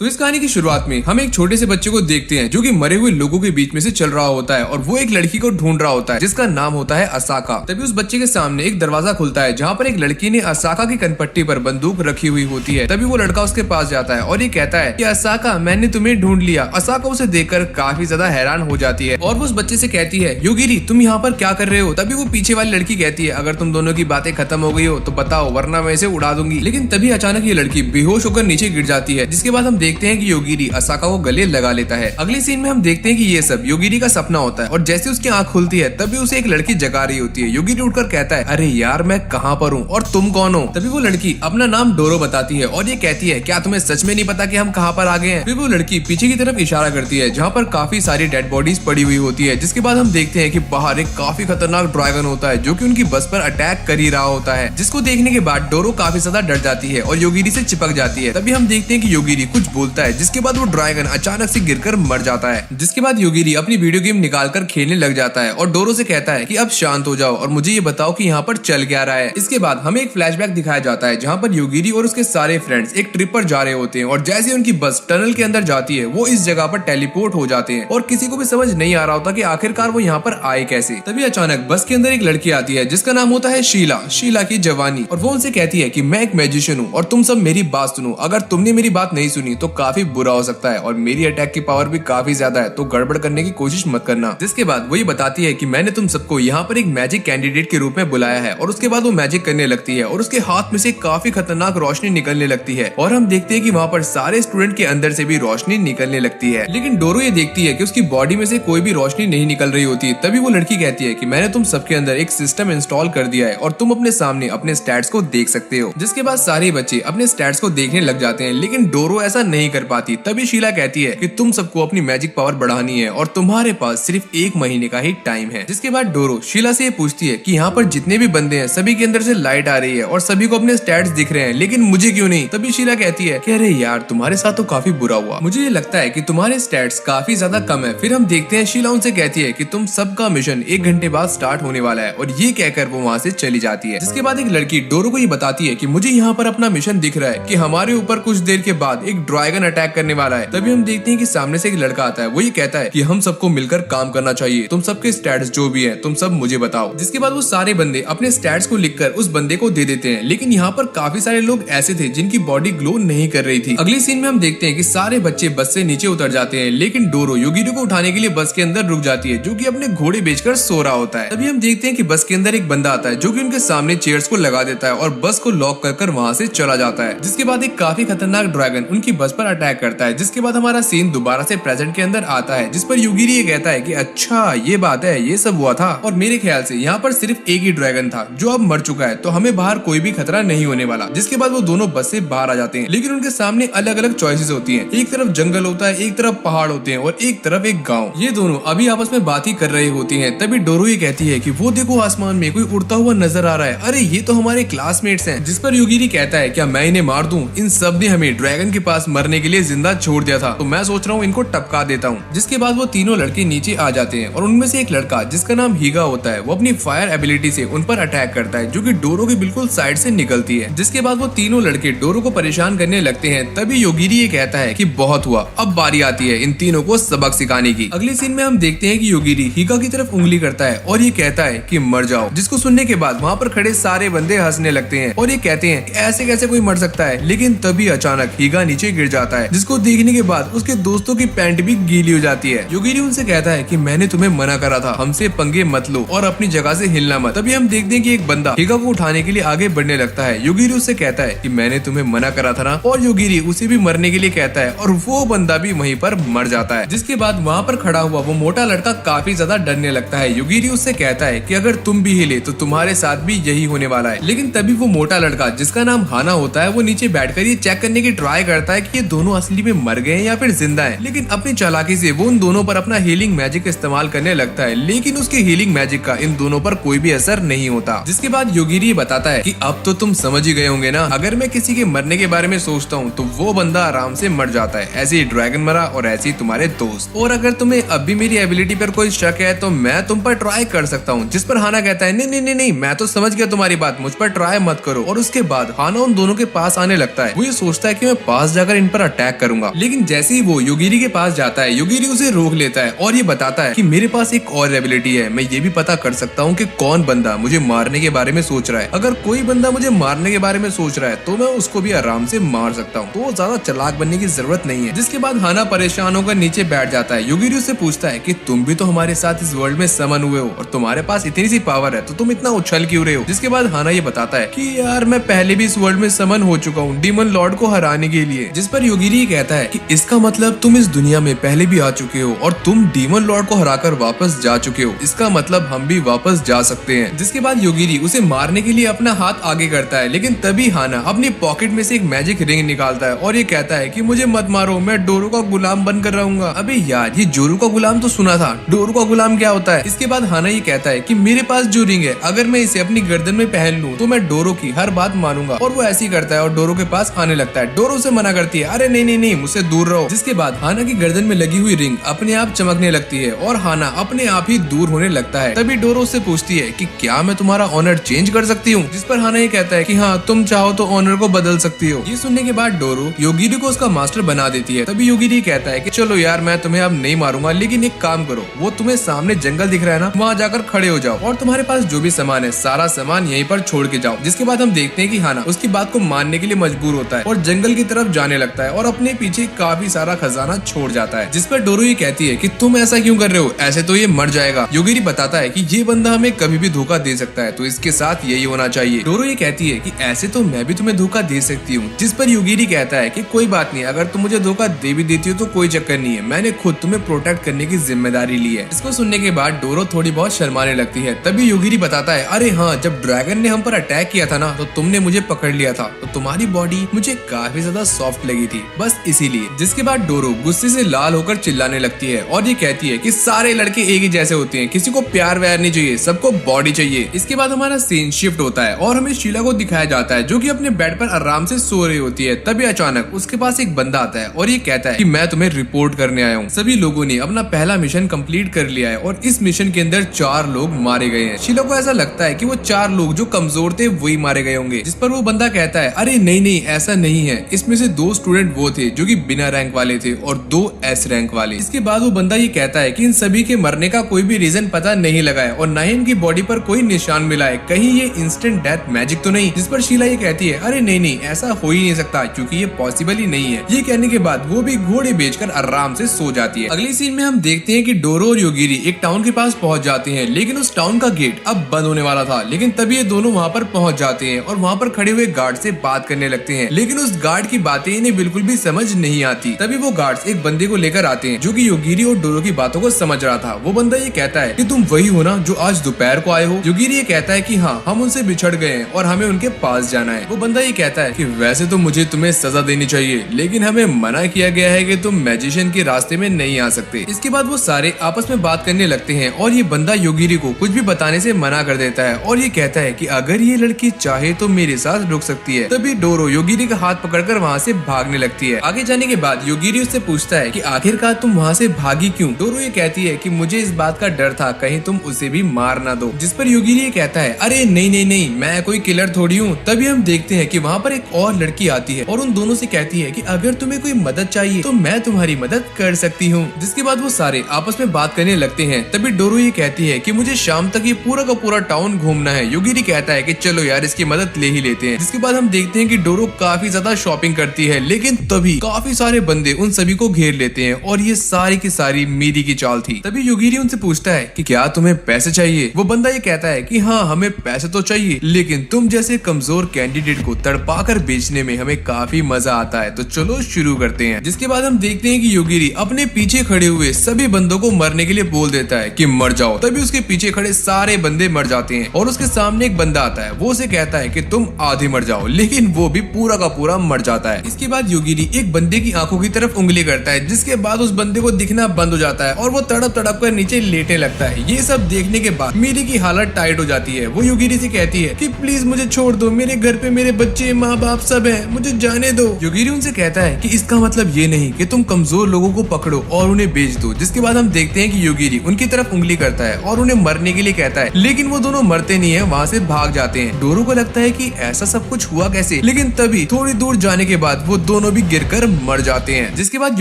तो इस कहानी की शुरुआत में हम एक छोटे से बच्चे को देखते हैं जो कि मरे हुए लोगों के बीच में से चल रहा होता है और वो एक लड़की को ढूंढ रहा होता है जिसका नाम होता है असाका। तभी उस बच्चे के सामने एक दरवाजा खुलता है जहाँ पर एक लड़की ने असाका की कनपट्टी पर बंदूक रखी हुई होती है। तभी वो लड़का उसके पास जाता है और ये कहता है कि असाका मैंने तुम्हें ढूंढ लिया। असाका उसे देखकर काफी ज्यादा हैरान हो जाती है और वो उस बच्चे से कहती है योगिरी तुम यहाँ पर क्या कर रहे हो। तभी वो पीछे वाली लड़की कहती है अगर तुम दोनों की बातें खत्म हो गई हो तो बताओ वरना मैं इसे उड़ा दूंगी। लेकिन तभी अचानक ये लड़की बेहोश होकर नीचे गिर जाती है जिसके बाद हम देखते हैं कि योगिरी असाका को गले लगा लेता है। अगले सीन में हम देखते हैं कि ये सब योगिरी का सपना होता है और जैसे उसकी आंख खुलती है तभी उसे एक लड़की जगा रही होती है। योगिरी उठकर कहता है अरे यार मैं कहाँ पर हूँ और तुम कौन हो। तभी वो लड़की अपना नाम डोरो बताती है और ये कहती है क्या तुम्हें सच में नहीं पता कि हम कहाँ पर आ गए हैं। फिर वो लड़की पीछे की तरफ इशारा करती है जहाँ पर काफी सारी डेड बॉडीज पड़ी हुई होती है। जिसके बाद हम देखते हैं कि बाहर एक काफी खतरनाक ड्रैगन होता है जो कि उनकी बस पर अटैक कर ही रहा होता है, जिसको देखने के बाद डोरो काफी ज्यादा डर जाती है और योगिरी से चिपक जाती है। तभी हम देखते हैं कि योगिरी कुछ बोलता है जिसके बाद वो ड्रैगन अचानक से गिरकर मर जाता है। जिसके बाद योगिरी अपनी वीडियो गेम निकालकर खेलने लग जाता है और डोरो से कहता है कि अब शांत हो जाओ और मुझे ये बताओ कि यहाँ पर चल क्या रहा है। इसके बाद हमें एक फ्लैशबैक दिखाया जाता है जहाँ पर योगिरी और उसके सारे फ्रेंड्स एक ट्रिप पर जा रहे होते हैं और जैसे उनकी बस टनल के अंदर जाती है वो इस जगह पर टेलीपोर्ट हो जाते हैं और किसी को भी समझ नहीं आ रहा होता कि आखिरकार वो यहाँ पर आए कैसे। तभी अचानक बस के अंदर एक लड़की आती है जिसका नाम होता है शीला की जवानी और वो उनसे कहती है कि मैं एक मैजिशियन हूँ और तुम सब मेरी बात सुनो। अगर तुमने मेरी बात नहीं सुनी तो काफी बुरा हो सकता है और मेरी अटैक की पावर भी काफी ज्यादा है तो गड़बड़ करने की कोशिश मत करना। जिसके बाद वो ये बताती है कि मैंने तुम सबको यहाँ पर एक मैजिक कैंडिडेट के रूप में बुलाया है और उसके बाद वो मैजिक करने लगती है और उसके हाथ में से काफी खतरनाक रोशनी निकलने लगती है और हम देखते हैं कि वहाँ पर सारे स्टूडेंट के अंदर से भी रोशनी निकलने लगती है। लेकिन डोरो ये देखती है कि उसकी बॉडी में से कोई भी रोशनी नहीं निकल रही होती। तभी वो लड़की कहती है कि मैंने तुम सबके अंदर एक सिस्टम इंस्टॉल कर दिया है और तुम अपने सामने अपने स्टैट्स को देख सकते हो। जिसके बाद सारे बच्चे अपने स्टैट्स को देखने लग जाते हैं लेकिन डोरो ऐसा नहीं कर पाती। तभी शीला कहती है कि तुम सबको अपनी मैजिक पावर बढ़ानी है और तुम्हारे पास सिर्फ 1 महीने का ही टाइम है। जिसके बाद डोरो शीला से ये पूछती है कि यहाँ पर जितने भी बंदे हैं सभी के अंदर से लाइट आ रही है और सभी को अपने स्टैट्स दिख रहे हैं लेकिन मुझे क्यों नहीं। तभी शीला कहती है कि अरे यार तुम्हारे साथ तो काफी बुरा हुआ, मुझे ये लगता है कि तुम्हारे स्टैट्स काफी ज्यादा कम है। फिर हम देखते हैं शीला उनसे कहती है कि तुम सबका मिशन 1 घंटे बाद स्टार्ट होने वाला है और ये कहकर वो वहाँ से चली जाती है। जिसके बाद एक लड़की डोरो को ये बताती है कि मुझे यहाँ पर अपना मिशन दिख रहा है कि हमारे ऊपर कुछ देर के बाद एक ड्रैगन अटैक करने वाला है। तभी हम देखते हैं कि सामने से एक लड़का आता है, वो ये कहता है कि हम सबको मिलकर काम करना चाहिए, तुम सबके स्टैट्स जो भी है तुम सब मुझे बताओ। जिसके बाद वो सारे बंदे अपने स्टैट्स को लिखकर उस बंदे को दे देते हैं लेकिन यहाँ पर काफी सारे लोग ऐसे थे जिनकी बॉडी ग्लो नहीं कर रही थी। अगले सीन में हम देखते हैं कि सारे बच्चे बस से नीचे उतर जाते हैं लेकिन डोरो योगिरी को उठाने के लिए बस के अंदर रुक जाती है जो कि अपने घोड़े बेचकर सो रहा होता है। तभी हम देखते हैं कि बस के अंदर एक बंदा आता है जो कि उनके सामने चेयर्स को लगा देता है और बस को लॉक कर वहां से चला जाता है। जिसके बाद एक काफी खतरनाक ड्रैगन उनकी बस पर अटैक करता है। जिसके बाद हमारा सीन दोबारा से प्रेजेंट के अंदर आता है जिस पर योगिरी ये कहता है कि अच्छा ये बात है, ये सब हुआ था और मेरे ख्याल से यहाँ पर सिर्फ एक ही ड्रैगन था जो अब मर चुका है तो हमें बाहर कोई भी खतरा नहीं होने वाला। जिसके बाद वो दोनों बस से बाहर आ जाते हैं लेकिन उनके सामने अलग अलग चॉइसेस होती हैं। एक तरफ जंगल होता है, एक तरफ पहाड़ होते हैं और एक तरफ एक गाँव। ये दोनों अभी आपस में बात ही कर रहे होती है। तभी डोरो ये कहती है कि वो देखो आसमान में कोई उड़ता हुआ नजर आ रहा है, अरे ये तो हमारे क्लासमेट्स हैं। जिस पर योगिरी कहता है क्या मैं इन्हें मार दूं, इन सब ने हमें ड्रैगन के पास मरने के लिए जिंदा छोड़ दिया था तो मैं सोच रहा हूँ इनको टपका देता हूँ। जिसके बाद वो तीनों लड़के नीचे आ जाते हैं और उनमें से एक लड़का जिसका नाम हीगा होता है वो अपनी फायर एबिलिटी से उन पर अटैक करता है जो कि डोरो के बिल्कुल साइड से निकलती है। जिसके बाद वो तीनों लड़के डोरो को परेशान करने लगते हैं। तभी योगिरी ये कहता है कि बहुत हुआ, अब बारी आती है इन तीनों को सबक सिखाने की। अगले सीन में हम देखते हैं कि योगिरी हीगा की तरफ उंगली करता है और ये कहता है कि मर जाओ। जिसको सुनने के बाद वहाँ पर खड़े सारे बंदे हंसने लगते हैं और ये कहते हैं कि ऐसे कैसे कोई मर सकता है। लेकिन तभी अचानक हीगा नीचे गिर जाता है जिसको देखने के बाद उसके दोस्तों की पैंट भी गीली हो जाती है। योगिरी उनसे कहता है कि मैंने तुम्हें मना करा था, हमसे पंगे मत लो और अपनी जगह से हिलना मत। तभी हम देखते हैं कि एक बंदा हीगा को उठाने के लिए आगे बढ़ने लगता है। योगिरी उससे कहता है कि मैंने तुम्हें मना करा था ना, और योगिरी उसे भी मरने के लिए कहता है और वो बंदा भी वहीं पर मर जाता है। जिसके बाद वहाँ पर खड़ा हुआ वो मोटा लड़का काफी ज्यादा डरने लगता है। योगिरी उससे कहता है कि अगर तुम भी हिले तो तुम्हारे साथ भी यही होने वाला है। लेकिन तभी वो मोटा लड़का जिसका नाम हाना होता है वो नीचे बैठकर ये चेक करने की ट्राई करता है कि ये दोनों असली में मर गए हैं या फिर जिंदा हैं। लेकिन अपनी चालाकी से वो उन दोनों पर अपना हीलिंग मैजिक इस्तेमाल करने लगता है लेकिन उसके हीलिंग मैजिक का इन दोनों पर कोई भी असर नहीं होता। जिसके बाद योगिरी बताता है कि अब तो तुम समझ ही गए होंगे ना, अगर मैं किसी के मरने के बारे में सोचता हूँ तो वो बंदा आराम से मर जाता है। ऐसे ही ड्रैगन मरा और ऐसे ही तुम्हारे दोस्त। और अगर तुम्हें अब भी मेरी एबिलिटी पर कोई शक है तो मैं तुम पर ट्राई कर सकता हूँ। जिस पर हाना कहता है नहीं नहीं नहीं नहीं, मैं तो समझ गया तुम्हारी बात, मुझ पर ट्राई मत करो। और उसके बाद हाना उन दोनों के पास आने लगता है। वो ये सोचता है कि मैं पास जाकर इन पर अटैक करूंगा। लेकिन जैसे ही वो योगिरी के पास जाता है, योगिरी उसे रोक लेता है और ये बताता है कि मेरे पास एक और एबिलिटी है, मैं ये भी पता कर सकता हूँ कि कौन बंदा मुझे मारने के बारे में सोच रहा है। अगर कोई बंदा मुझे मारने के बारे में सोच रहा है तो मैं उसको भी आराम से मार सकता हूँ, तो ज्यादा चालाक बनने की जरूरत नहीं है। जिसके बाद हाना परेशान होकर नीचे बैठ जाता है। योगिरी उससे पूछता है कि तुम भी तो हमारे साथ इस वर्ल्ड में समन हुए हो और तुम्हारे पास इतनी सी पावर है, तो तुम इतना उछल क्यों रहे हो। जिसके बाद हाना ये बताता है कि यार मैं पहले भी इस वर्ल्ड में समन हो चुका हूँ डीमन लॉर्ड को हराने के लिए। जिस पर योगिरी कहता है कि इसका मतलब तुम इस दुनिया में पहले भी आ चुके हो और तुम डीमन लॉर्ड को हराकर वापस जा चुके हो, इसका मतलब हम भी वापस जा सकते हैं। जिसके बाद योगिरी उसे मारने के लिए अपना हाथ आगे करता है, लेकिन तभी हाना अपनी पॉकेट में से एक मैजिक रिंग निकालता है और ये कहता है कि मुझे मत मारो, मैं डोरू का गुलाम बनकर रहूंगा। अबे यार, ये जोरू का गुलाम तो सुना था, डोरू का गुलाम क्या होता है। इसके बाद हाना ये कहता है कि मेरे पास जो रिंग है, अगर मैं इसे अपनी गर्दन में पहन लूं तो मैं डोरू की हर बात मानूंगा। और वो ऐसे ही करता है और डोरू के पास आने लगता है। डोरू उसे मना करती है, अरे नहीं नहीं नहीं, मुझसे दूर रहो। जिसके बाद हाना की गर्दन में लगी हुई रिंग अपने आप चमकने लगती है और हाना अपने आप ही दूर होने लगता है। तभी डोरू उससे पूछती है कि क्या मैं तुम्हारा ऑनर चेंज कर सकती हूँ। जिस पर हाना ये कहता है कि हाँ, तुम चाहो तो ऑनर को बदल सकती हो। ये सुनने के बाद डोरू योगिरी को उसका मास्टर बना देती है। तभी योगिरी कहता है कि चलो यार, मैं तुम्हें अब नहीं मारूंगा, लेकिन एक काम करो, वो तुम्हें सामने जंगल दिख रहा है ना, वहाँ जाकर खड़े हो जाओ और तुम्हारे पास जो भी सामान है सारा सामान यहीं पर छोड़ के जाओ। जिसके बाद हम देखते हैं कि हाना उसकी बात को मानने के लिए मजबूर होता है और जंगल की तरफ जाने लगता है और अपने पीछे काफी सारा खजाना छोड़ जाता है। जिस पर डोरू ये कहती है कि तुम ऐसा क्यों कर रहे हो, ऐसे तो ये मर जाएगा। योगिरी बताता है कि ये बंदा हमें कभी भी धोखा दे सकता है, तो इसके साथ यही होना चाहिए। डोरू ये कहती है कि ऐसे तो मैं भी तुम्हें धोखा दे सकती हूँ। जिस पर योगिरी कहता है कि कोई बात नहीं, अगर तुम मुझे धोखा दे भी देती हो तो कोई चक्कर नहीं है, मैंने खुद तुम्हें प्रोटेक्ट करने की जिम्मेदारी ली है। इसको सुनने के बाद डोरू थोड़ी बहुत शर्माने लगती है। तभी योगिरी बताता है, अरे हाँ, जब ड्रैगन ने हम पर अटैक किया था ना, तो तुमने मुझे पकड़ लिया था, तो तुम्हारी बॉडी मुझे काफी ज्यादा सॉफ्ट लगी थी, बस इसीलिए। जिसके बाद डोरू गुस्से से लाल होकर चिल्लाने लगती है और ये कहती है कि सारे लड़के एक ही जैसे होते हैं, किसी को प्यार व्यार नहीं चाहिए, सबको बॉडी चाहिए। इसके बाद हमारा सीन शिफ्ट होता है और हमें शीला को दिखाया जाता है जो कि अपने बेड पर आराम से सो रही होती है। तभी अचानक उसके पास एक बंदा आता है और ये कहता है कि मैं तुम्हें रिपोर्ट करने आया हूँ। सभी लोगों ने अपना पहला मिशन कंप्लीट कर लिया है और इस मिशन के अंदर 4 लोग मारे गए हैं। शीला को ऐसा लगता है कि वो 4 लोग जो कमजोर थे वही मारे गए होंगे। जिस पर वो बंदा कहता है, अरे नहीं नहीं, ऐसा नहीं है, इसमें से 2 स्टूडेंट वो थे जो कि बिना रैंक वाले थे और 2 एस रैंक वाले। इसके बाद वो बंदा ये कहता है कि इन सभी के मरने का कोई भी रीजन पता नहीं लगा है और ना ही इनकी बॉडी पर कोई निशान मिला है, कहीं ये इंस्टेंट डेथ मैजिक तो नहीं। जिस पर शीला ये कहती है, अरे नहीं नहीं, ऐसा हो ही नहीं सकता क्योंकि ये पॉसिबल ही नहीं है। ये कहने के बाद वो भी घोड़े बेचकर आराम से सो जाती है। अगली सीन में हम देखते हैं कि डोरू और योगिरी एक टाउन के पास पहुंच जाते हैं, लेकिन उस टाउन का गेट अब बंद होने वाला था। लेकिन तभी ये दोनों वहाँ पर पहुंच जाते हैं और वहाँ पर खड़े हुए गार्ड से बात करने लगते हैं, लेकिन उस गार्ड की बातें इन्हें बिल्कुल भी समझ नहीं आती। तभी वो गार्ड्स एक बंदे को लेकर आते हैं जो कि योगिरी और डोरू की बातों को समझ रहा था। वो बंदा ये कहता है कि तुम वही हो ना जो आज दोपहर को आए हो। योगिरी ये कहता है कि हाँ, हम उनसे बिछड़ गए हैं और हमें उनके पास जाना है। वो बंदा ये कहता है कि वैसे तो मुझे तुम्हें सजा देनी चाहिए, लेकिन हमें मना किया गया है कि तुम मैजिशियन के रास्ते में नहीं आ सकते। इसके बाद वो सारे आपस में बात करने लगते हैं और ये बंदा योगिरी को कुछ भी बताने से मना कर देता है और ये कहता है कि अगर ये लड़की चाहे तो मेरे साथ रुक सकती है। तभी डोरू योगिरी का हाथ पकड़कर वहाँ से भागने लगती है। आगे जाने के बाद योगिरी उससे पूछता है कि आखिरकार तुम वहाँ से भागी क्यों। डोरू ये कहती है कि मुझे इस बात का डर था कहीं तुम उसे भी मार ना दो। जिस पर योगिरी ये कहता है, अरे नहीं नहीं नहीं, मैं कोई किलर थोड़ी हूँ। तभी हम देखते हैं कि वहाँ पर एक और लड़की आती है और उन दोनों से कहती है कि अगर तुम्हें कोई मदद चाहिए तो मैं तुम्हारी मदद कर सकती हूँ। जिसके बाद वो सारे आपस में बात करने लगते हैं। तभी डोरू ये कहती है कि मुझे शाम तक ये पूरा का पूरा टाउन घूमना है। योगिरी कहता है कि चलो यार, इसकी मदद ले ही लेते हैं। जिसके बाद हम देखते हैं कि डोरू काफी ज्यादा शॉपिंग करती है, लेकिन तभी काफी सारे बंदे उन सभी को घेर लेते हैं और ये सारी की सारी मीरी की चाल थी। तभी योगिरी उनसे पूछता है कि क्या तुम्हें पैसे चाहिए। वो बंदा ये कहता है कि हाँ, हमें पैसे तो चाहिए, लेकिन तुम जैसे कमजोर कैंडिडेट को तड़पाकर बेचने में हमें काफी मजा आता है, तो चलो शुरू करते हैं। जिसके बाद हम देखते हैं कि योगिरी अपने पीछे खड़े हुए सभी बंदों को मरने के लिए बोल देता है कि मर जाओ। तभी उसके पीछे खड़े सारे बंदे मर जाते हैं और उसके सामने एक बंदा आता है। वो उसे कहता है कि तुम आधे मर जाओ, लेकिन वो भी पूरा का पूरा मर जाता है। इसके बाद योगिरी एक बंदे की आंखों की तरफ उंगली करता है, जिसके बाद उस बंदे को दिखना बंद हो जाता है और वो तड़प तड़प कर नीचे लेटने लगता है। ये सब देखने के बाद मीरी की हालत टाइट हो जाती है। वो योगिरी से कहती है कि प्लीज मुझे छोड़ दो, मेरे घर पे मेरे बच्चे माँ बाप सब है, मुझे जाने दो। योगिरी उनसे कहता है कि इसका मतलब ये नहीं कि तुम कमजोर लोगों को पकड़ो और उन्हें बेच दो। जिसके बाद हम देखते हैं कि योगिरी उनकी तरफ उंगली करता है और उन्हें मरने के लिए कहता है, लेकिन वो दोनों मरते नहीं है, वहाँ से भाग जाते हैं। डोरू को लगता है कि ऐसा सब कुछ हुआ कैसे, लेकिन तभी थोड़ी दूर जाने के बाद वो दोनों भी गिरकर मर जाते हैं। जिसके बाद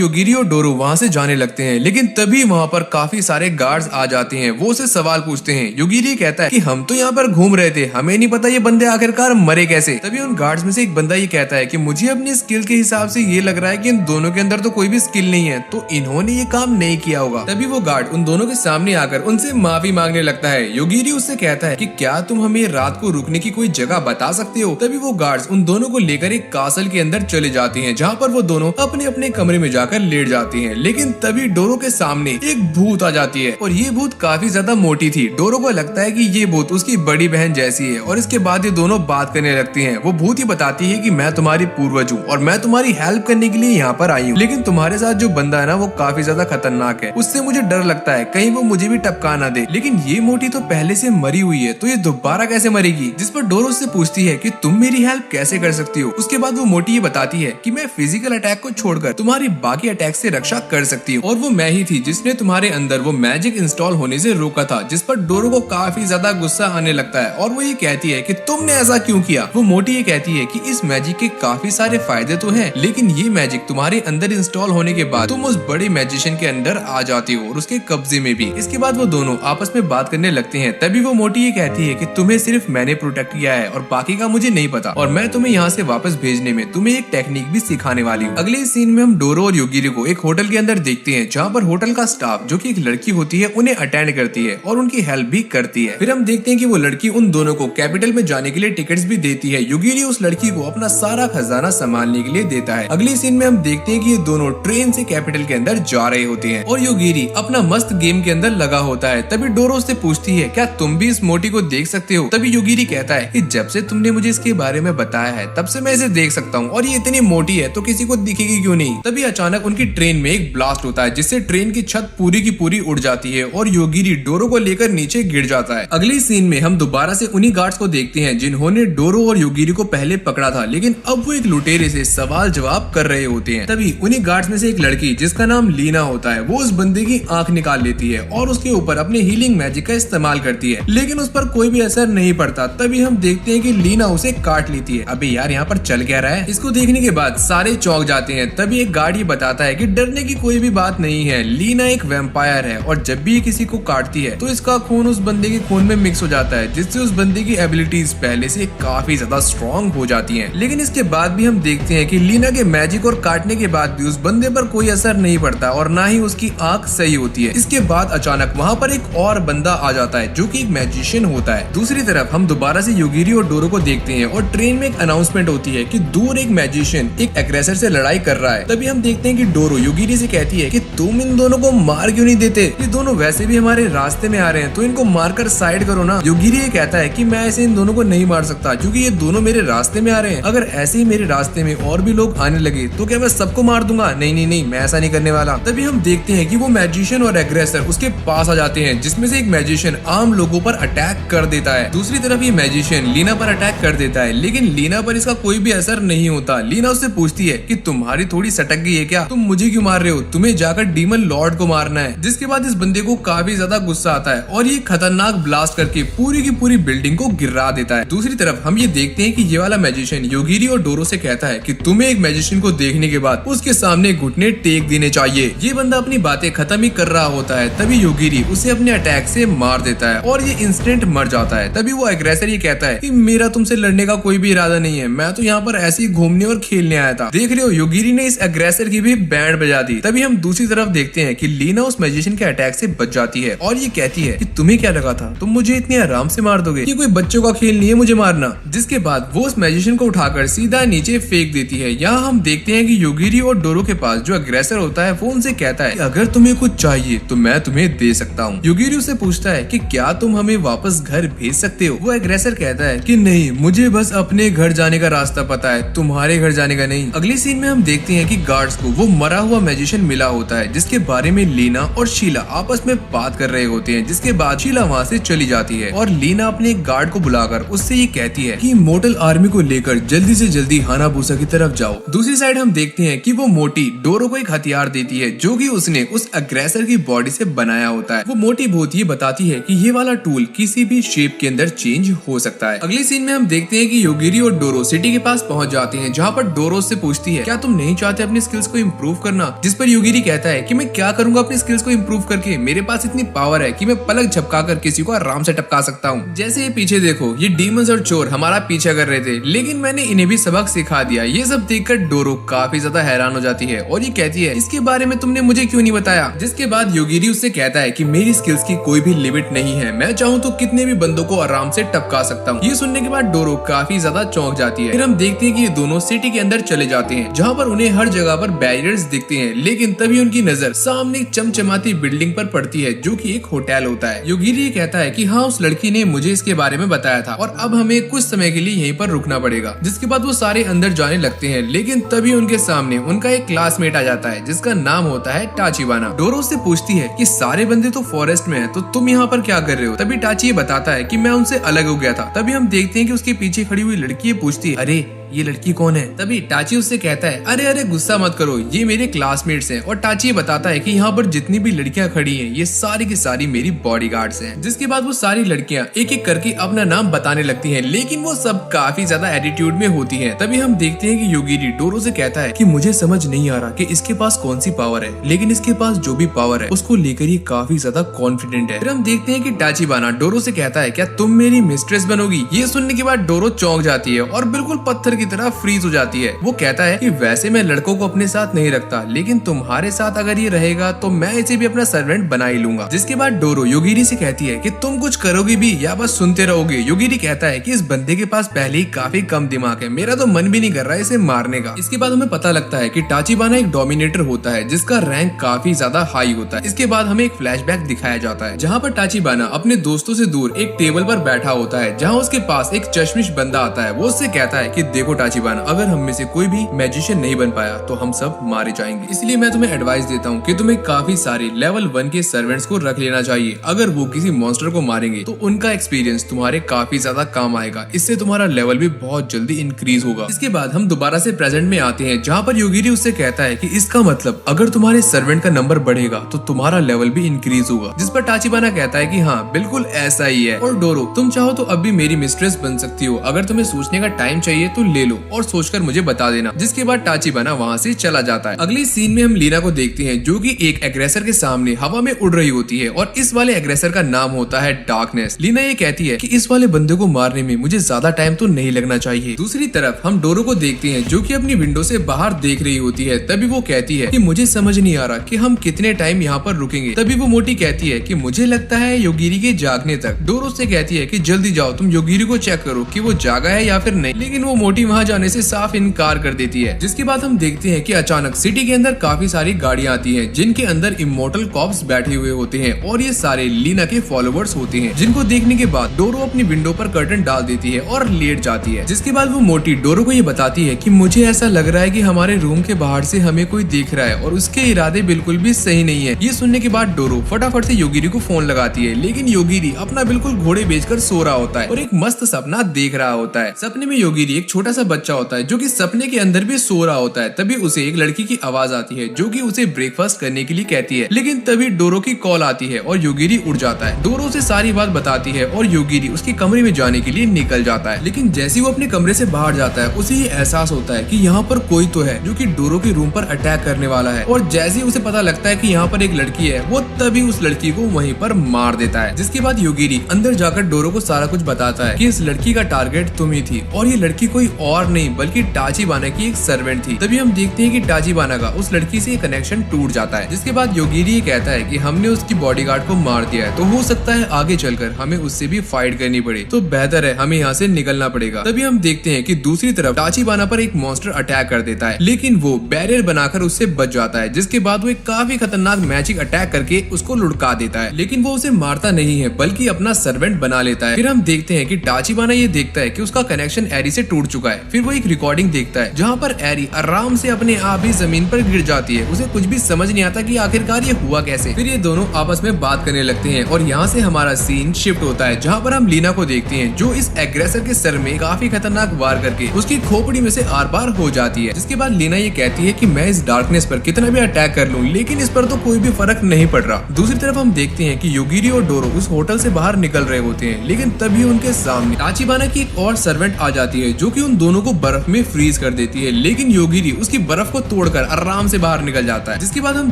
योगिरी और डोरो वहाँ से जाने लगते हैं, लेकिन तभी वहाँ पर काफी सारे गार्ड्स आ जाते हैं। वो उसे सवाल पूछते हैं। योगिरी कहता है कि हम तो यहाँ पर घूम रहे थे, हमें नहीं पता ये बंदे आखिरकार मरे कैसे। तभी उन गार्ड्स में से एक बंदा ये कहता है कि मुझे अपनी स्किल के हिसाब से ये लग रहा है कि इन दोनों के अंदर तो कोई भी स्किल नहीं है, तो इन्होंने ये काम नहीं किया होगा। तभी वो गार्ड उन दोनों के सामने आकर उनसे माफी मांगने लगता है। योगिरी उससे कहता है कि क्या तुम हमें रात को रुकने की कोई जगह बता सकते हो। तभी वो गार्ड्स उन दोनों को लेकर एक कासल के अंदर चले जाते हैं, जहाँ पर वो दोनों अपने अपने कमरे में जाकर लेट जाते हैं। लेकिन तभी डोरो के सामने एक भूत आ जाती है और ये भूत काफी ज्यादा मोटी थी। डोरो को लगता है कि ये भूत उसकी बड़ी बहन जैसी है और इसके बाद ये दोनों बात करने लगती हैं। वो भूत ही बताती है कि मैं तुम्हारी पूर्वज हूँ और मैं तुम्हारी हेल्प करने के लिए यहाँ पर आई हूँ, लेकिन तुम्हारे साथ जो बंदा है ना वो काफी ज्यादा खतरनाक है, उससे मुझे डर लगता है कहीं वो मुझे भी टपका ना दे। लेकिन ये मोटी तो पहले से मरी हुई है, तो ये दोबारा कैसे मरेगी। जिस पर डोरो से पूछती है कि तुम मेरी हेल्प कैसे कर सकती हो। उसके बाद वो मोटी ये बताती है कि मैं फिजिकल अटैक को छोड़कर तुम्हारी बाकी अटैक से रक्षा कर सकती हूँ और वो मैं ही थी जिसने तुम्हारे अंदर वो मैजिक इंस्टॉल होने से रोका था। जिस पर डोरो को काफी ज्यादा गुस्सा आने लगता है और वो ये कहती है कि तुमने ऐसा क्यों किया। वो मोटी ये कहती है कि इस मैजिक के काफी सारे फायदे तो हैं, लेकिन ये मैजिक तुम्हारे अंदर इंस्टॉल होने के बाद तुम उस बड़े मैजिशियन के अंदर आ जाती हो और उसके कब्जे में भी। इसके बाद वो दोनों आपस में बात करने लगते हैं। तभी वो मोटी ये कहती है कि तुम्हें सिर्फ मैंने प्रोटेक्ट किया है और बाकी का मुझे नहीं पता, और मैं तुम्हें यहाँ से वापस भेजने में तुम्हें एक टेक्निक भी सिखाने वाली हूँ। अगले सीन में हम डोरो और योगिरी को एक होटल के अंदर देखते हैं, जहाँ पर होटल का स्टाफ जो कि एक लड़की होती है उन्हें अटेंड करती है और उनकी हेल्प भी करती है। फिर हम देखते हैं कि वो लड़की उन दोनों को कैपिटल में जाने के लिए टिकट्स भी देती है। योगिरी उस लड़की को अपना सारा खजाना संभालने के लिए देता है। अगले सीन में हम देखते हैं कि ये दोनों ट्रेन से कैपिटल के अंदर जा रहे होते हैं और योगिरी अपना मस्त गेम के अंदर लगा होता है। तभी डोरो से पूछती है क्या तुम भी इस मोटी को देख सकते हो। तभी योगिरी कहता है कि जब से तुमने मुझे इसके बारे में बताया है तब से मैं इसे देख सकता हूँ और ये इतनी मोटी है तो किसी को दिखेगी क्यों नहीं। तभी अचानक उनकी ट्रेन में एक ब्लास्ट होता है जिससे ट्रेन की छत पूरी की पूरी उड़ जाती है और योगिरी डोरो को लेकर नीचे गिर जाता है। अगली सीन में हम दोबारा से उन्हीं गार्ड्स को देखते हैं जिन्होंने डोरो और योगिरी को पहले पकड़ा था, लेकिन अब वो एक लुटेरे से सवाल जवाब कर रहे होते हैं। तभी उन्हीं गार्ड्स में से एक लड़की जिसका नाम लीना होता है वो उस बंदे की आंख निकाल लेती है और उसके ऊपर अपने हीलिंग मैजिक का इस्तेमाल करती है, लेकिन उस पर कोई भी असर नहीं पड़ता। तभी हम देखते हैं कि लीना उसे काट लेती है। अबे यार यहाँ पर चल क्या रहा है। इसको देखने के बाद सारे चौंक जाते हैं। तभी एक गार्ड ये बताता है कि डरने की कोई भी बात नहीं है, लीना एक वैम्पायर है और जब भी किसी को काटती है तो इसका खून उस बंदे के खून में मिक्स हो जाता है, जिससे उस बंदे की एबिलिटीज पहले से काफी ज्यादा स्ट्रॉन्ग हो जाती हैं। लेकिन इसके बाद भी हम देखते हैं कि लीना के मैजिक और काटने के बाद भी उस बंदे पर कोई असर नहीं पड़ता और ना ही उसकी आंख सही होती है। इसके बाद अचानक वहाँ पर एक और बंदा आ जाता है जो कि एक मैजिशियन होता है। दूसरी तरफ हम दोबारा से योगिरी और डोरो को देखते हैं और ट्रेन में एक अनाउंसमेंट होती है कि दूर एक मैजिशियन एक एग्रेसर से लड़ाई कर रहा है। तभी हम देखते हैं कि डोरो योगिरी से कहती है कि तुम इन दोनों को मार क्यों नहीं देते, ये दोनों वैसे भी हमारे रास्ते में आ रहे हैं तो इनको मारकर साइड करो ना। योगिरी ये कहता है कि मैं ऐसे इन दोनों को नहीं मार सकता क्योंकि ये दोनों मेरे रास्ते में आ रहे हैं, अगर ऐसे ही मेरे रास्ते में और भी लोग आने लगे तो क्या मैं सबको मार दूंगा। नहीं नहीं नहीं, मैं ऐसा नहीं करने वाला। तभी हम देखते हैं कि वो मैजिशियन और एग्रेसर उसके पास आ जाते हैं, जिसमें से एक मैजिशियन आम लोगों पर अटैक कर देता है। दूसरी तरफ ये मैजिशियन लीना पर अटैक कर देता है, लेकिन लीना पर इसका कोई भी असर नहीं होता। लीना उससे पूछती है कि तुम्हारी थोड़ी सटक गई है क्या, तुम मुझे क्यों मार रहे हो, तुम्हें जाकर डीमन लॉर्ड को मारना है। जिसके बाद इस बंदे को काफी ज्यादा गुस्सा आता है और ये खतरनाक ब्लास्ट करके पूरी की पूरी बिल्डिंग को गिरा देता है। दूसरी तरफ हम ये देखते हैं कि ये वाला मैजिशियन योगिरी और डोरो से कहता है कि तुम्हें एक मैजिशियन को देखने के बाद उसके सामने घुटने टेक देने चाहिए। ये बंदा अपनी बातें खत्म ही कर रहा होता है, तभी योगिरी उसे अपने अटैक से मार देता है और ये इंस्टेंट मर जाता है। तभी वो एग्रेसर ये कहता है कि मेरा तुमसे लड़ने का कोई भी इरादा नहीं है, मैं तो यहाँ पर ऐसे ही घूमने और खेलने आया था। देख रहे हो, योगिरी ने इस एग्रेसर की भी बैंड बजा दी। तभी हम दूसरी तरफ देखते हैं कि लीना उस मैजिशियन के अटैक से बच जाती है और ये कहती है कि तुम्हें क्या लगा था तुम मुझे इतने आराम से मार दोगे, ये कोई बच्चों का खेल नहीं है मुझे मारना। जिसके बाद वो उस मैजिशियन को उठाकर सीधा नीचे फेंक देती है। यहाँ हम देखते हैं कि योगिरी और डोरो के पास जो अग्रेसर होता है वो उनसे कहता है कि अगर तुम्हें कुछ चाहिए तो मैं तुम्हें दे सकता हूँ। योगिरी उससे पूछता है कि क्या तुम हमें वापस घर भेज सकते हो। वो एग्रेसर कहता है कि नहीं, मुझे बस अपने घर जाने का रास्ता पता है, तुम्हारे घर जाने का नहीं। अगली सीन में हम देखते हैं कि गार्ड्स को वो मरा हुआ मैजिशियन मिला होता है, जिसके बारे में लीना और शीला आपस में बात कर रहे होते हैं। जिसके बाद शीला वहाँ से चली जाती है और लीना अपने एक गार्ड को बुलाकर उससे ये कहती है कि मोटल आर्मी को लेकर जल्दी से जल्दी हानाबूसा की तरफ जाओ। दूसरी साइड हम देखते हैं कि वो मोटी डोरो को एक हथियार देती है जो कि उसने उस अग्रेसर की बॉडी से बनाया होता है। वो मोटी भूत ये बताती है कि ये वाला टूल किसी भी शेप के अंदर चेंज हो सकता है। अगली सीन में हम देखते हैं कि योगिरी और डोरो सिटी के पास पहुंच जाते हैं, जहाँ पर डोरो उससे पूछती है क्या तुम नहीं चाहते अपनी स्किल्स को इम्प्रूव करना, जिस पर योगिरी कहता है कि मैं क्या करूंगा अपनी स्किल्स को इम्प्रूव करके, मेरे पास इतनी पावर है कि मैं पलक झपकाकर किसी को आराम से टपका सकता हूँ। जैसे ये पीछे देखो, ये डीमंस और चोर हमारा पीछा कर रहे थे, लेकिन मैंने इन्हें भी सबक सिखा दिया। ये सब देखकर डोरो काफी ज्यादा हैरान हो जाती है और ये कहती है इसके बारे में तुमने मुझे क्यों नहीं बताया। जिसके बाद योगिरी उससे कहता है कि मेरी स्किल्स की कोई भी लिमिट नहीं है, मैं चाहूँ तो कितने भी बंदों को आराम से टपका सकता हूँ। ये सुनने के बाद डोरो काफी ज्यादा चौंक जाती है। फिर हम देखते हैं कि ये दोनों सिटी के अंदर चले जाते हैं, जहाँ पर उन्हें हर जगह पर बैरियर्स दिखते हैं, लेकिन तभी उनकी नजर सामने एक चमचमाती बिल्डिंग पर पड़ती है जो कि एक होटल होता है। योगिरी कहता है कि हाँ, उस लड़की ने मुझे इसके बारे में बताया था और अब हमें कुछ समय के लिए यहीं पर रुकना पड़ेगा। जिसके बाद वो सारे अंदर जाने लगते हैं, लेकिन तभी उनके सामने उनका एक क्लासमेट आ जाता है जिसका नाम होता है टाचिबाना। डोरो से पूछती है कि सारे बंदे तो फॉरेस्ट में हैं, तो तुम यहाँ पर क्या कर रहे हो। तभी टाची ये बताता है कि मैं उनसे अलग हो गया था। तभी हम देखते हैं कि उसके पीछे खड़ी हुई लड़की पूछती है अरे ये लड़की कौन है। तभी टाची उससे कहता है अरे अरे गुस्सा मत करो, ये मेरे क्लासमेट्स हैं। और टाची ये बताता है कि यहाँ पर जितनी भी लड़कियां खड़ी हैं ये सारी की सारी मेरी बॉडीगार्ड्स हैं। जिसके बाद वो सारी लड़कियां एक एक करके अपना नाम बताने लगती हैं, लेकिन वो सब काफी ज्यादा एटीट्यूड में होती हैं। तभी हम देखते हैं कि योगिरी डोरो से कहता है कि मुझे समझ नहीं आ रहा कि इसके पास कौन सी पावर है, लेकिन इसके पास जो भी पावर है उसको लेकर ये काफी ज्यादा कॉन्फिडेंट है। फिर हम देखते हैं कि टाचिबाना डोरो से कहता है क्या तुम मेरी मिस्ट्रेस बनोगी। ये सुनने के बाद डोरो चौंक जाती है और बिल्कुल पत्थर की तरह फ्रीज हो जाती है। वो कहता है कि वैसे मैं लड़कों को अपने साथ नहीं रखता, लेकिन तुम्हारे साथ अगर ये रहेगा तो मैं इसे भी अपना सर्वेंट बना ही लूंगा। जिसके बाद डोरो योगिरी से कहती है कि तुम कुछ करोगी भी या बस सुनते रहोगे। योगिरी कहता है कि इस बंदे के पास पहले ही काफी कम दिमाग है, मेरा तो मन भी नहीं कर रहा है इसे मारने का। इसके बाद हमें पता लगता है कि टाचिबाना एक डोमिनेटर होता है जिसका रैंक काफी ज्यादा हाई होता है। इसके बाद हमें एक फ्लैशबैक दिखाया जाता है जहाँ पर टाचिबाना अपने दोस्तों से दूर एक टेबल पर बैठा होता है, जहाँ उसके पास एक चश्मिश बंदा आता है। वो उससे कहता है कि देखो टाचिबाना, अगर हम में से कोई भी मैजिशियन नहीं बन पाया तो हम सब मारे जाएंगे, इसलिए मैं तुम्हें एडवाइस देता हूँ कि तुम्हें काफी सारे लेवल 1 के सर्वेंट्स को रख लेना चाहिए। अगर वो किसी मॉन्स्टर को मारेंगे तो उनका एक्सपीरियंस तुम्हारे काफी ज्यादा काम आएगा, इससे तुम्हारा लेवल भी बहुत जल्दी इंक्रीज होगा। इसके बाद हम दोबारा से प्रेजेंट में आते हैं, जहाँ पर योगिरी उससे कहता है कि इसका मतलब अगर तुम्हारे सर्वेंट का नंबर बढ़ेगा तो तुम्हारा लेवल भी इंक्रीज होगा। जिस पर टाचिबाना कहता है कि हाँ बिल्कुल ऐसा ही है, और डोरो तुम चाहो तो अब भी मेरी मिस्ट्रेस बन सकती हो, अगर तुम्हें सोचने का टाइम चाहिए तो ले लो और सोचकर मुझे बता देना। जिसके बाद टाचिबाना वहाँ से चला जाता है। अगली सीन में हम लीना को देखते हैं जो कि एक एग्रेसर के सामने हवा में उड़ रही होती है, और इस वाले एग्रेसर का नाम होता है डार्कनेस। लीना ये कहती है कि इस वाले बंदे को मारने में मुझे ज्यादा टाइम तो नहीं लगना चाहिए। दूसरी तरफ हम डोरो को देखते हैं जो कि अपनी विंडो से बाहर देख रही होती है। तभी वो कहती है कि मुझे समझ नहीं आ रहा कि हम कितने टाइम यहाँ पर रुकेंगे। तभी वो मोटी कहती है कि मुझे लगता है योगिरी के जागने तक। डोरो से कहती है कि जल्दी जाओ, तुम योगिरी को चेक करो कि वो जागा है या फिर नहीं, लेकिन वो मोटी वहाँ जाने से साफ इनकार कर देती है। जिसके बाद हम देखते हैं कि अचानक सिटी के अंदर काफी सारी गाड़ियां आती हैं जिनके अंदर इमोर्टल कॉप्स बैठे हुए होते हैं, और ये सारे लीना के फॉलोवर्स होते हैं, जिनको देखने के बाद डोरो अपनी विंडो पर कर्टन डाल देती है और लेट जाती है। जिसके बाद वो मोटी डोरो को ये बताती है कि मुझे ऐसा लग रहा है कि हमारे रूम के बाहर से हमें कोई देख रहा है और उसके इरादे बिल्कुल भी सही नहीं है। ये सुनने के बाद डोरो फटाफट से योगिरी को फोन लगाती है, लेकिन योगिरी अपना बिल्कुल घोड़े बेचकर सो रहा होता है और एक मस्त सपना देख रहा होता है। सपने में योगिरी एक छोटा सा बच्चा होता है जो कि सपने के अंदर भी सो रहा होता है। तभी उसे एक लड़की की आवाज आती है जो कि उसे ब्रेकफास्ट करने के लिए कहती है, लेकिन तभी डोरो की कॉल आती है और योगिरी उड़ जाता है। डोरो से सारी बात बताती है और योगिरी उसके कमरे में जाने के लिए निकल जाता है, लेकिन जैसे वो अपने कमरे से बाहर जाता है उसे ये एहसास होता है कि यहाँ पर कोई तो है जो कि डोरो के रूम पर अटैक करने वाला है। और जैसे ही उसे पता लगता है कि यहाँ पर एक लड़की है, वो तभी उस लड़की को वहीं पर मार देता है। जिसके बाद योगिरी अंदर जाकर डोरो को सारा कुछ बताता है कि इस लड़की का टारगेट तुम ही थी, और ये लड़की कोई और नहीं बल्कि टाचिबाना की एक सर्वेंट थी। तभी हम देखते हैं कि टाचिबाना का उस लड़की से कनेक्शन टूट जाता है। जिसके बाद योगिरी ये कहता है कि हमने उसकी बॉडीगार्ड को मार दिया है, तो हो सकता है आगे चलकर हमें उससे भी फाइट करनी पड़े, तो बेहतर है हमें यहाँ से निकलना पड़ेगा। तभी हम देखते हैं कि दूसरी तरफ टाचिबाना पर एक मॉन्स्टर अटैक कर देता है, लेकिन वो बैरियर बनाकर उससे बच जाता है। जिसके बाद वो एक काफी खतरनाक मैजिक अटैक करके उसको लुढ़का देता है, लेकिन वो उसे मारता नहीं है बल्कि अपना सर्वेंट बना लेता है। फिर हम देखते हैं कि टाचिबाना ये देखता है कि उसका कनेक्शन एरी से टूट चुका है। फिर वो एक रिकॉर्डिंग देखता है जहाँ पर एरी आराम से अपने आप ही जमीन पर गिर जाती है। उसे कुछ भी समझ नहीं आता कि आखिरकार ये हुआ कैसे। फिर ये दोनों आपस में बात करने लगते हैं और यहाँ से हमारा सीन शिफ्ट होता है जहाँ पर हम लीना को देखते हैं जो इस एग्रेसर के सर में काफी खतरनाक वार करके उसकी खोपड़ी में से आर पार हो जाती है। जिसके बाद लीना ये कहती है कि मैं इस डार्कनेस पर कितना भी अटैक कर लूं, लेकिन इस पर तो कोई भी फर्क नहीं पड़ रहा। दूसरी तरफ हम देखते हैं कि योगिरी और डोरो उस होटल से बाहर निकल रहे होते हैं, लेकिन तभी उनके सामने टाचिबाना की एक और सर्वेंट आ जाती है जो कि उन दोनों को बर्फ में फ्रीज कर देती है, लेकिन योगिरी उसकी बर्फ को तोड़कर आराम से बाहर निकल जाता है। जिसके बाद हम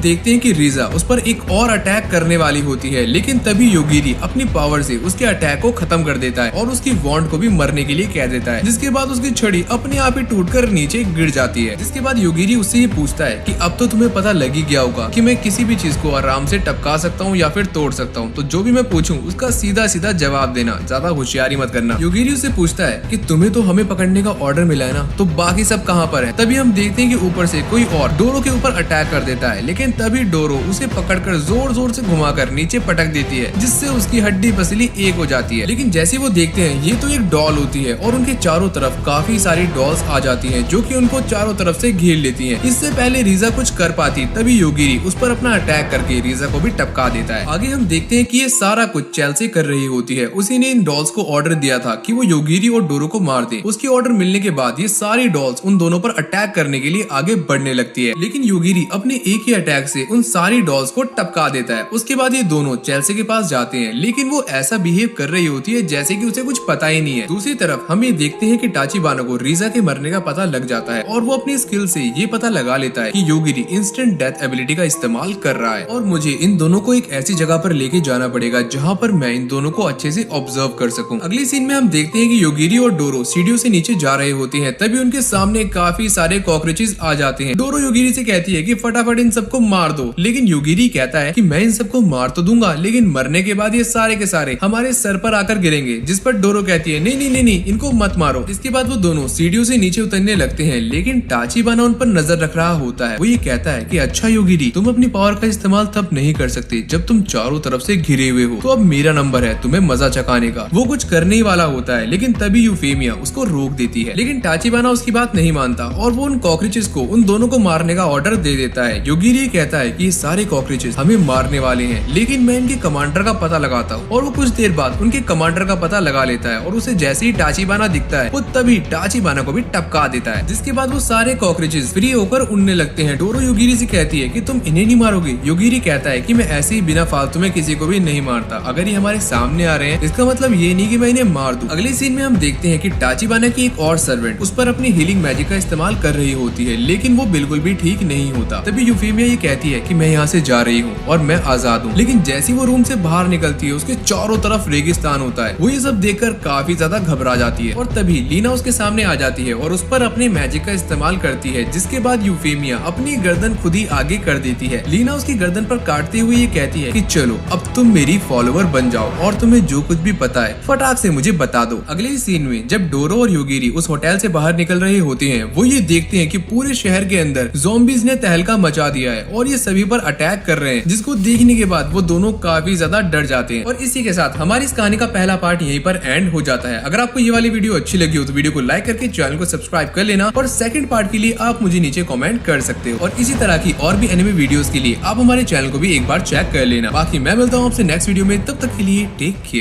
देखते हैं कि रीजा उस पर एक और अटैक करने वाली होती है, लेकिन तभी योगिरी अपनी पावर से उसके अटैक को खत्म कर देता है और उसकी वॉन्ड को भी मरने के लिए कह देता है। जिसके बाद उसकी छड़ी अपने आप ही टूटकर नीचे गिर जाती है। जिसके बाद योगिरी उससे ये पूछता है कि अब तो तुम्हें पता लग ही गया होगा कि मैं किसी भी चीज को आराम से टपका सकता हूँ या फिर तोड़ सकता हूँ, तो जो भी मैं पूछूं उसका सीधा सीधा जवाब देना, ज्यादा होशियारी मत करना। योगिरी उससे पूछता है कि तुम्हें तो हमें पकड़ने का ऑर्डर मिला है ना, तो बाकी सब कहाँ पर है। तभी हम देखते हैं कि ऊपर से कोई और डोरो के ऊपर अटैक कर देता है, लेकिन तभी डोरो उसे पकड़कर जोर जोर से घुमाकर नीचे पटक देती है, जिससे उसकी हड्डी पसली एक हो जाती है। लेकिन जैसे वो देखते हैं ये तो एक डॉल होती है और उनके चारों तरफ काफी सारी डॉल्स आ जाती हैं, जो कि उनको चारों तरफ से घेर लेती हैं। इससे पहले रीजा कुछ कर पाती तभी योगिरी उस पर अपना अटैक करके रीजा को भी टपका देता है। आगे हम देखते हैं कि ये सारा कुछ चेल्सी कर रही होती है। उसी ने इन डॉल्स को ऑर्डर दिया था कि वो योगिरी और डोरो को मार दे। उसकी ऑर्डर मिलने के बाद ये सारी डॉल्स उन दोनों पर अटैक करने के लिए आगे बढ़ने लगती है, लेकिन योगिरी अपने एक ही अटैक से उन सारी डॉल्स को टपका देता है। उसके बाद ये दोनों चेल्सी के पास जाते हैं, लेकिन वो ऐसा बिहेव कर रही होती है जैसे कि उसे कुछ पता ही नहीं है। दूसरी तरफ हम ये देखते हैं कि टाचिबाना को रीजा के मरने का पता लग जाता है और वो अपनी स्किल से ये पता लगा लेता है कि योगिरी इंस्टेंट डेथ एबिलिटी का इस्तेमाल कर रहा है और मुझे इन दोनों को एक ऐसी जगह पर लेके जाना पड़ेगा जहाँ पर मैं इन दोनों को अच्छे से ऑब्जर्व कर सकूं। अगली सीन में हम देखते हैं कि योगिरी और डोरो सीढ़ियों से नीचे जा रहे होते हैं, तभी उनके सामने काफी सारे कॉकरोचेस आ जाते हैं। डोरो योगिरी से कहती है कि फटाफट इन सबको मार दो, लेकिन योगिरी कहता है कि मैं इन सबको मार तो दूंगा, लेकिन मरने के बाद ये सारे के सारे हमारे सर पर आकर गिरेंगे। जिस पर डोरो कहती है नहीं नहीं नहीं नहीं, इनको मत मारो। इसके बाद वो दोनों सीढ़ियों से नीचे उतरने लगते हैं, लेकिन टाचिबाना उन पर नजर रख रहा होता है। वो ये कहता है कि अच्छा योगिरी, तुम अपनी पावर का इस्तेमाल तब नहीं कर सकते जब तुम चारों तरफ से घिरे हुए हो, तो अब मेरा नंबर है तुम्हें मजा चकाने का। वो कुछ करने ही वाला होता है, लेकिन तभी यूफेमिया उसको रोक देती है, लेकिन टाचिबाना उसकी बात नहीं मानता और वो उन कॉकरोचेस को उन दोनों को मारने का ऑर्डर दे देता है। योगिरी कहता है कि ये सारे कॉकरोचेस हमें मारने वाले हैं, लेकिन मैं इनके कमांडर का पता लगाता हूँ। और वो कुछ देर बाद उनके कमांडर का पता लगा लेता है और उसे जैसे ही टाचिबाना दिखता है वो तभी टाचिबाना को भी टपका देता है। जिसके बाद वो सारे कॉकरोचेस फ्री होकर उड़ने लगते हैं। डोरो योगिरी से कहती है कि तुम इन्हें नहीं मारोगे। योगिरी कहता है कि मैं ऐसे ही बिना फालतू में किसी को भी नहीं मारता, अगर ये हमारे सामने आ रहे हैं इसका मतलब ये नहीं कि मैं इन्हें मार दूं। अगले सीन में हम देखते हैं कि टाचिबाना की एक और सर्वेंट उस पर अपनी हीलिंग मैजिक का इस्तेमाल कर रही होती है, लेकिन वो बिल्कुल भी ठीक नहीं होता। तभी यूफेमिया ये कहती है कि मैं यहाँ से जा रही हूँ और मैं आजाद हूँ, लेकिन जैसी वो रूम से बाहर निकलती है उसके चारों तरफ रेगिस्तान होता है। वो ये सब देखकर काफी ज्यादा घबरा जाती है और तभी लीना उसके सामने आ जाती है और उस पर अपने मैजिक का इस्तेमाल करती है, जिसके बाद यूफेमिया अपनी गर्दन खुद ही आगे कर देती है। लीना उसकी गर्दन पर काटते हुए ये कहती है कि चलो अब तुम मेरी फॉलोवर बन जाओ और तुम्हें जो कुछ भी पता है फटाक से मुझे बता दो। अगले सीन में जब डोरो और योगिरी उस होटल से बाहर निकल रहे होते हैं, वो ये देखते हैं कि पूरे शहर के अंदर ज़ॉम्बीज़ ने तहलका मचा दिया है और ये सभी पर अटैक कर रहे हैं, जिसको देखने के बाद वो दोनों काफी ज्यादा डर जाते हैं। और इसी के साथ हमारी इस कहानी का पहला पार्ट यहीं पर एंड हो जाता है। अगर आपको ये वाली वीडियो अच्छी लगी हो तो वीडियो को लाइक करके चैनल को सब्सक्राइब कर लेना और सेकंड पार्ट के लिए आप मुझे नीचे कमेंट कर सकते हो और इसी तरह की और भी एनिमे वीडियोस के लिए आप हमारे चैनल को भी एक बार चेक कर लेना। बाकी मैं मिलता हूँ आपसे नेक्स्ट वीडियो में, तब तक के लिए टेक केयर।